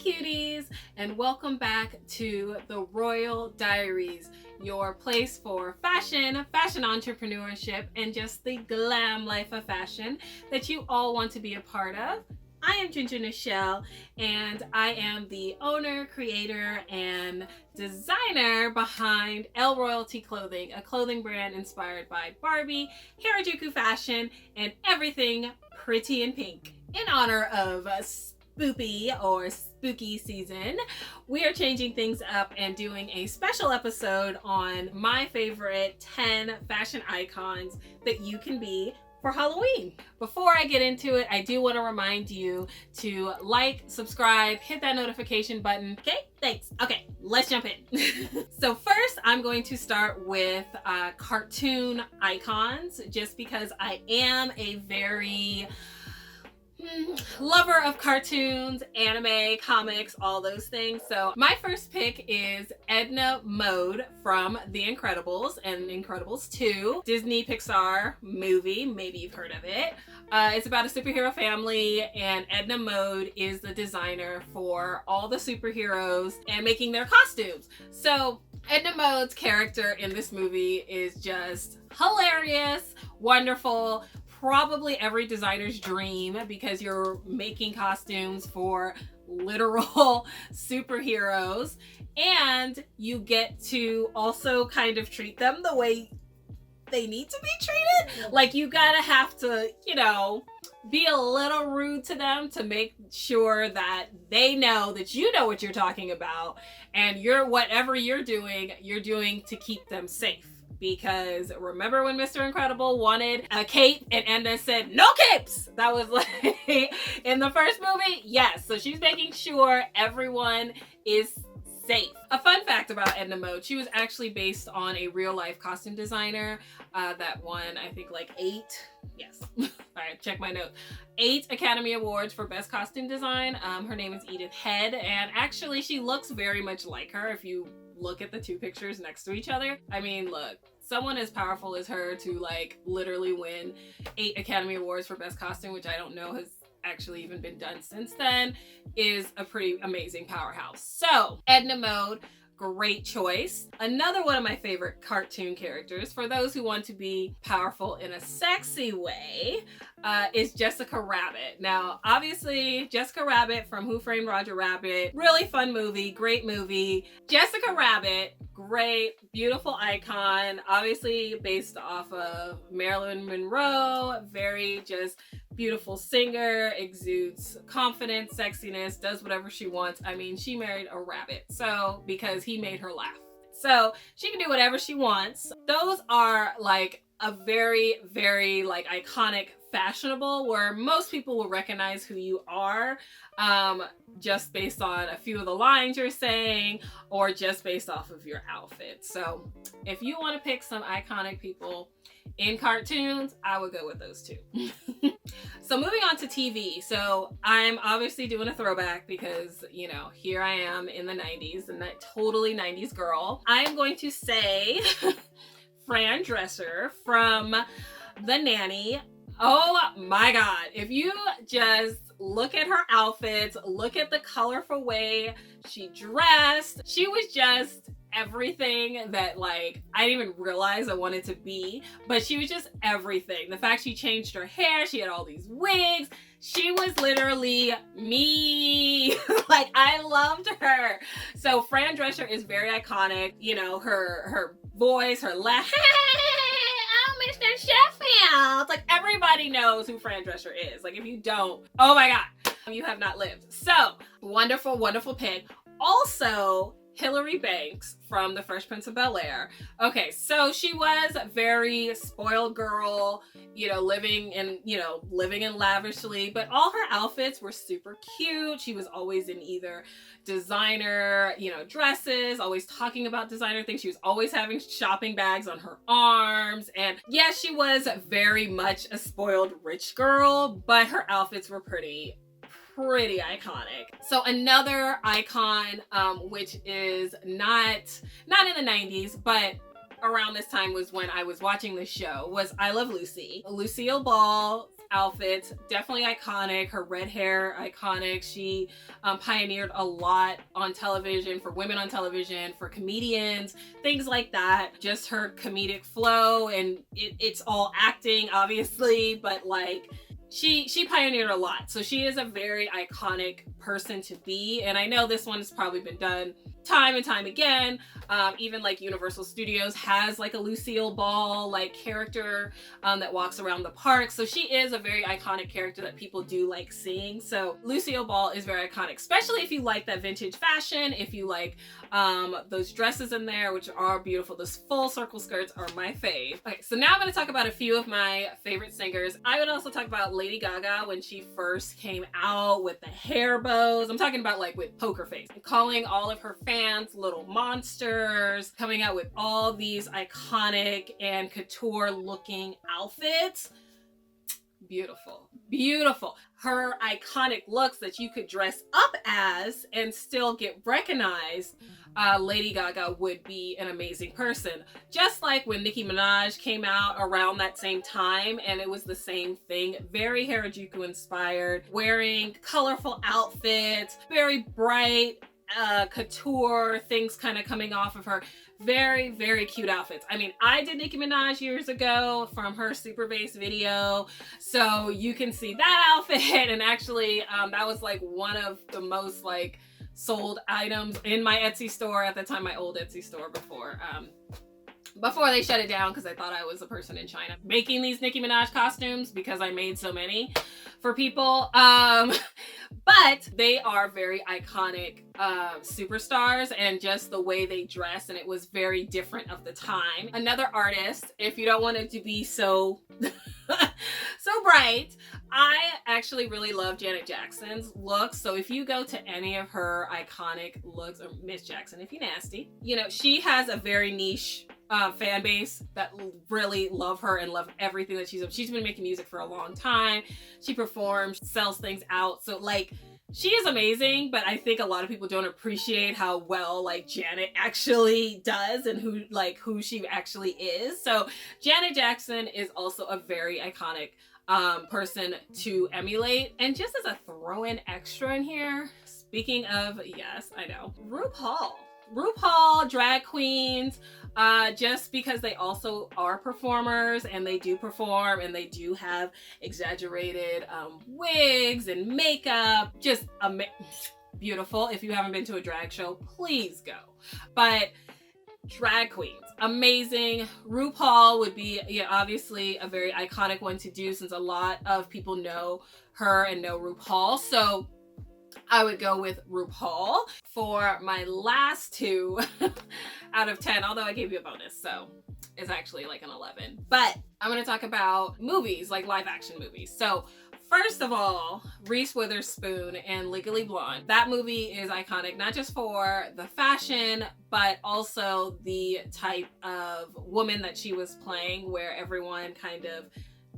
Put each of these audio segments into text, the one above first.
cuties, and welcome back to the Royal Diaries, your place for fashion entrepreneurship, and just the glam life of fashion that you all want to be a part of. I am Ginger Nichelle, and I am the owner, creator, and designer behind Elle Royalty Clothing, a clothing brand inspired by Barbie, Harajuku fashion, and everything pretty and pink. In honor of spooky season, we are changing things up and doing a special episode on my favorite 10 fashion icons that you can be for Halloween. Before I get into it, I do want to remind you to like, subscribe, hit that notification button. Okay, thanks. Okay, let's jump in. So first, I'm going to start with cartoon icons, just because I am a very lover of cartoons, anime, comics, all those things. So my first pick is Edna Mode from The Incredibles and Incredibles 2, Disney Pixar movie. Maybe you've heard of it. It's about a superhero family, and Edna Mode is the designer for all the superheroes and making their costumes. So Edna Mode's character in this movie is just hilarious, wonderful, probably every designer's dream, because you're making costumes for literal superheroes, and you get to also kind of treat them the way they need to be treated. Like, you gotta have to, be a little rude to them to make sure that they know that you know what you're talking about, and whatever you're doing to keep them safe. Because remember when Mr. Incredible wanted a cape and Edna said, "No capes!" That was like in the first movie. Yes, so she's making sure everyone is safe. A fun fact about Edna Mode, she was actually based on a real life costume designer that won, I think, like 8, yes, all right, check my notes, 8 Academy Awards for Best Costume Design. Her name is Edith Head, and actually she looks very much like her if you look at the two pictures next to each other. I mean, look, someone as powerful as her to like literally win 8 Academy Awards for Best Costume, which I don't know has actually even been done since then, is a pretty amazing powerhouse. So Edna Mode, great choice. Another one of my favorite cartoon characters, for those who want to be powerful in a sexy way, is Jessica Rabbit. Now, obviously, Jessica Rabbit from Who Framed Roger Rabbit, really fun movie, great movie. Jessica Rabbit, great, beautiful icon, obviously based off of Marilyn Monroe, very just beautiful singer, exudes confidence, sexiness, does whatever she wants. I mean, she married a rabbit, so because he made her laugh. So she can do whatever she wants. Those are like a very, very like iconic fashionable, where most people will recognize who you are just based on a few of the lines you're saying, or just based off of your outfit. So if you want to pick some iconic people in cartoons, I would go with those two. So moving on to TV. So I'm obviously doing a throwback because, here I am in the 90s, and that totally 90s girl. I am going to say Fran Drescher from The Nanny. Oh my God. If you just look at her outfits, look at the colorful way she dressed, she was just everything that like I didn't even realize I wanted to be, but she was just everything. The fact she changed her hair, she had all these wigs, she was literally me. Like, I loved her. So Fran Drescher is very iconic. Her voice, her laugh. Oh, Mr. Sheffield. Like, everybody knows who Fran Drescher is. Like, if you don't, oh my God, you have not lived. So wonderful, wonderful pick. Also, Hilary Banks from The Fresh Prince of Bel-Air. Okay, so she was a very spoiled girl, living in lavishly, but all her outfits were super cute. She was always in either designer, dresses, always talking about designer things. She was always having shopping bags on her arms. And yes, she was very much a spoiled rich girl, but her outfits were pretty iconic. So another icon, which is not in the 90s, but around this time was when I was watching the show, was I Love Lucy. Lucille Ball outfits, definitely iconic. Her red hair, iconic. She pioneered a lot on television, for women on television, for comedians, things like that. Just her comedic flow, and it's all acting, obviously, but like, she pioneered a lot. So she is a very iconic person to be. And I know this one has probably been done time and time again. Even like Universal Studios has like a Lucille Ball like character that walks around the park. So she is a very iconic character that people do like seeing. So Lucille Ball is very iconic, especially if you like that vintage fashion, if you like those dresses in there, which are beautiful. Those full circle skirts are my fave. Okay, so now I'm going to talk about a few of my favorite singers. I would also talk about Lady Gaga when she first came out with the hair bows. I'm talking about like with poker face, and calling all of her fans little monsters, coming out with all these iconic and couture looking outfits. Beautiful, beautiful. Her iconic looks that you could dress up as and still get recognized. Lady Gaga would be an amazing person. Just like when Nicki Minaj came out around that same time, and it was the same thing. Very Harajuku inspired, wearing colorful outfits, very bright, couture things kind of coming off of her. Very, very cute outfits. I mean, I did Nicki Minaj years ago from her Super Bass video, so you can see that outfit. And actually, that was like one of the most like sold items in my Etsy store at the time, my old Etsy store before they shut it down, because I thought I was a person in China making these Nicki Minaj costumes, because I made so many for people. But they are very iconic superstars, and just the way they dress, and it was very different of the time. Another artist, if you don't want it to be so so bright, I actually really love Janet Jackson's looks. So if you go to any of her iconic looks, or Miss Jackson if you're nasty, you know, she has a very niche fan base that really love her and love everything that she's been making music for a long time. She performs, sells things out. So like, she is amazing, but I think a lot of people don't appreciate how well like Janet actually does, and who she actually is. So Janet Jackson is also a very iconic person to emulate. And just as a throw-in extra in here, speaking of, yes, I know, RuPaul drag queens, just because they also are performers, and they do perform, and they do have exaggerated wigs and makeup. Just beautiful. If you haven't been to a drag show, please go. But drag queens, amazing. RuPaul would be, yeah, obviously a very iconic one to do, since a lot of people know her and know RuPaul. So I would go with RuPaul for my last 2 out of 10, although I gave you a bonus, so it's actually like an 11. But I'm going to talk about movies, like live action movies. So first of all, Reese Witherspoon in Legally Blonde. That movie is iconic, not just for the fashion, but also the type of woman that she was playing, where everyone kind of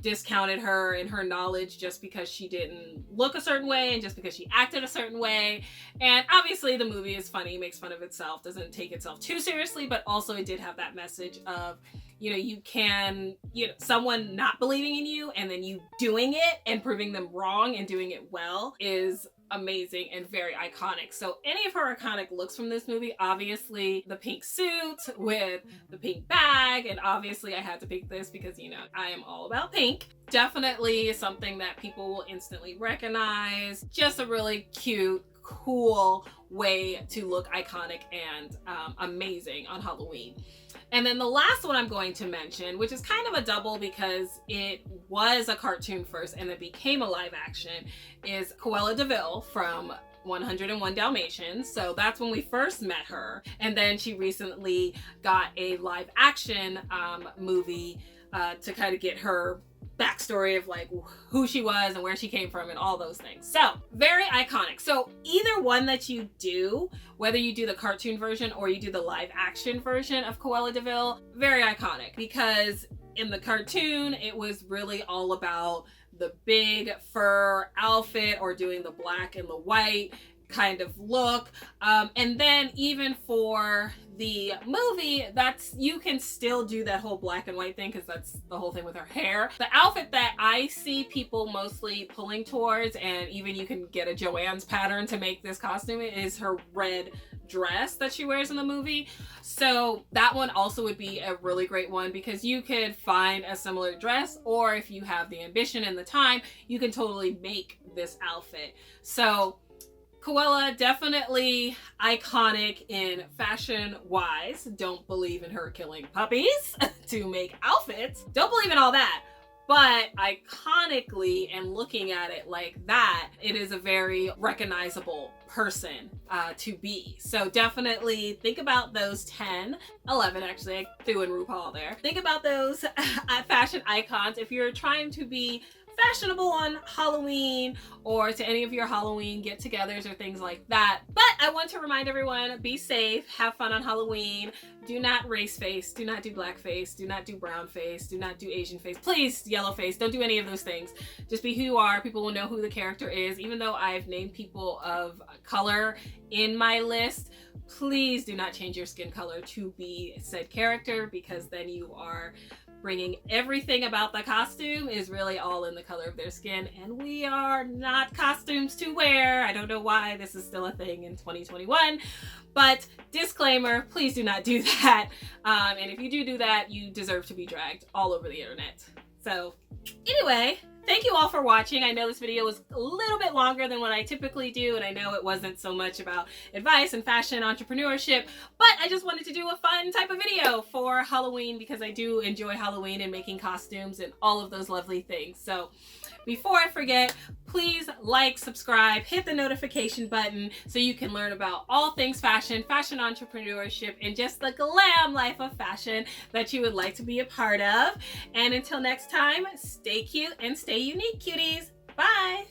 discounted her and her knowledge just because she didn't look a certain way, and just because she acted a certain way. And obviously the movie is funny, makes fun of itself, doesn't take itself too seriously, but also it did have that message of, you know, you can, you know, someone not believing in you and then you doing it and proving them wrong and doing it well is amazing and very iconic. So any of her iconic looks from this movie, obviously the pink suit with the pink bag, and obviously I had to pick this because, you know, I am all about pink. Definitely something that people will instantly recognize. Just a really cute, cool way to look iconic and amazing on Halloween. And then the last one I'm going to mention, which is kind of a double because it was a cartoon first and it became a live action, is Cruella de Vil from 101 Dalmatians. So that's when we first met her. And then she recently got a live action movie to kind of get her backstory of like who she was and where she came from and all those things. So very iconic. So either one that you do, whether you do the cartoon version or you do the live action version of Cruella de Vil, very iconic, because in the cartoon it was really all about the big fur outfit or doing the black and the white. kind of look. And then even for the movie, you can still do that whole black and white thing because that's the whole thing with her hair. The outfit that I see people mostly pulling towards, and even you can get a Joann's pattern to make this costume, is her red dress that she wears in the movie. So that one also would be a really great one because you could find a similar dress, or if you have the ambition and the time, you can totally make this outfit. So Cruella, definitely iconic in fashion wise. Don't believe in her killing puppies to make outfits. Don't believe in all that. But iconically, and looking at it like that, it is a very recognizable person to be. So definitely think about those 10, 11 actually, I threw in RuPaul there. Think about those fashion icons. If you're trying to be fashionable on Halloween or to any of your Halloween get-togethers or things like that. But I want to remind everyone, be safe, have fun on Halloween. Do not race face, do not do black face, do not do brown face, do not do Asian face, please yellow face, don't do any of those things. Just be who you are. People will know who the character is. Even though I've named people of color in my list, please do not change your skin color to be said character, because then you are bringing everything about the costume is really all in the color of their skin, and we are not costumes to wear. I don't know why this is still a thing in 2021, but disclaimer, please do not do that. And if you do that, you deserve to be dragged all over the internet. So anyway, thank you all for watching. I know this video was a little bit longer than what I typically do, and I know it wasn't so much about advice and fashion entrepreneurship, but I just wanted to do a fun type of video for Halloween because I do enjoy Halloween and making costumes and all of those lovely things. So before I forget, please like, subscribe, hit the notification button so you can learn about all things fashion, fashion entrepreneurship, and just the glam life of fashion that you would like to be a part of. And until next time, stay cute and stay unique, cuties. Bye!